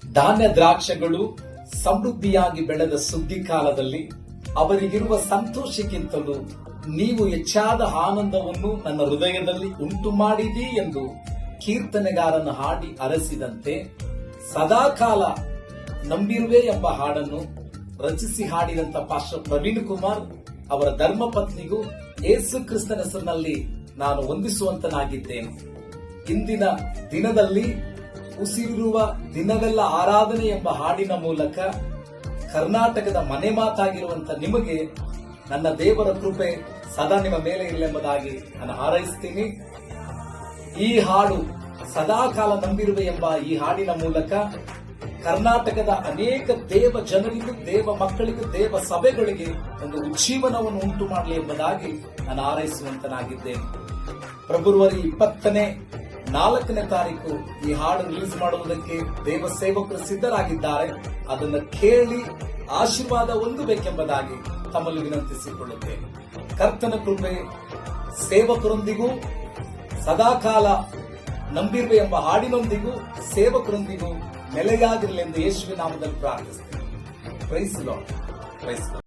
ಧಾನ್ಯ ದ್ರಾಕ್ಷಗಳು ಸಮೃದ್ಧಿಯಾಗಿ ಬೆಳೆದ ಸುಗ್ಗಿ ಕಾಲದಲ್ಲಿ ಅವರಿಗಿರುವ ಸಂತೋಷಕ್ಕಿಂತಲೂ ನೀವು ಹೆಚ್ಚಾದ ಆನಂದವನ್ನು ನನ್ನ ಹೃದಯದಲ್ಲಿ ಉಂಟು ಮಾಡಿದಿ ಎಂದು ಕೀರ್ತನೆಗಾರನ ಹಾಡಿ ಅರಸಿದಂತೆ ಸದಾಕಾಲ ನಂಬಿರುವೆ ಎಂಬ ಹಾಡನ್ನು ರಚಿಸಿ ಹಾಡಿದಂತ ಪಾಸ್ಟರ್ ಪ್ರವೀಣ್ ಕುಮಾರ್ ಅವರ ಧರ್ಮಪತ್ನಿಗೂ ಯೇಸು ಕ್ರಿಸ್ತನ ಹೆಸರಿನಲ್ಲಿ ನಾನು ವಂದಿಸುವಂತನಾಗಿದ್ದೇನೆ. ಇಂದಿನ ದಿನದಲ್ಲಿ ಉಸಿರಿರುವ ದಿನವೆಲ್ಲ ಆರಾಧನೆ ಎಂಬ ಹಾಡಿನ ಮೂಲಕ ಕರ್ನಾಟಕದ ಮನೆ ಮಾತಾಗಿರುವಂತ ನಿಮಗೆ ನನ್ನ ದೇವರ ಕೃಪೆ ಸದಾ ನಿಮ್ಮ ಮೇಲೆ ಇರಲೆಂಬುದಾಗಿ ನಾನು ಹಾರೈಸ್ತೀನಿ. ಈ ಹಾಡು ಸದಾಕಾಲ ನಂಬಿರುವೆ ಎಂಬ ಈ ಹಾಡಿನ ಮೂಲಕ ಕರ್ನಾಟಕದ ಅನೇಕ ದೇವ ಜನರಿಗೂ, ದೇವ ಮಕ್ಕಳಿಗೂ, ದೇವ ಸಭೆಗಳಿಗೆ ಒಂದು ಉಜ್ಜೀವನವನ್ನು ಉಂಟು ಮಾಡಲಿ ಎಂಬುದಾಗಿ ನಾನು ಹಾರೈಸುವಂತನಾಗಿದ್ದೇನೆ. ಫೆಬ್ರವರಿ 24ನೇ ತಾರೀಕು ಈ ಹಾಡು ರಿಲೀಸ್ ಮಾಡುವುದಕ್ಕೆ ದೇವ ಸೇವಕರು ಸಿದ್ಧರಾಗಿದ್ದಾರೆ. ಅದನ್ನು ಕೇಳಿ ಆಶೀರ್ವಾದ ಹೊಂದಬೇಕೆಂಬುದಾಗಿ ತಮ್ಮಲ್ಲಿ ವಿನಂತಿಸಿಕೊಳ್ಳುತ್ತೇನೆ. ಕರ್ತನ ಕೃಪೆ ಸೇವಕರೊಂದಿಗೂ ಸದಾಕಾಲ ನಂಬಿರುವೆ ಎಂಬ ಹಾಡಿನೊಂದಿಗೂ ಸೇವಕರೊಂದಿಗೂ ನೆಲೆಯಾಗಿರಲೆಂದು ಯೇಸುವಿನ ನಾಮದಲ್ಲಿ ಪ್ರಾರ್ಥಿಸುತ್ತೇನೆ. Price lord.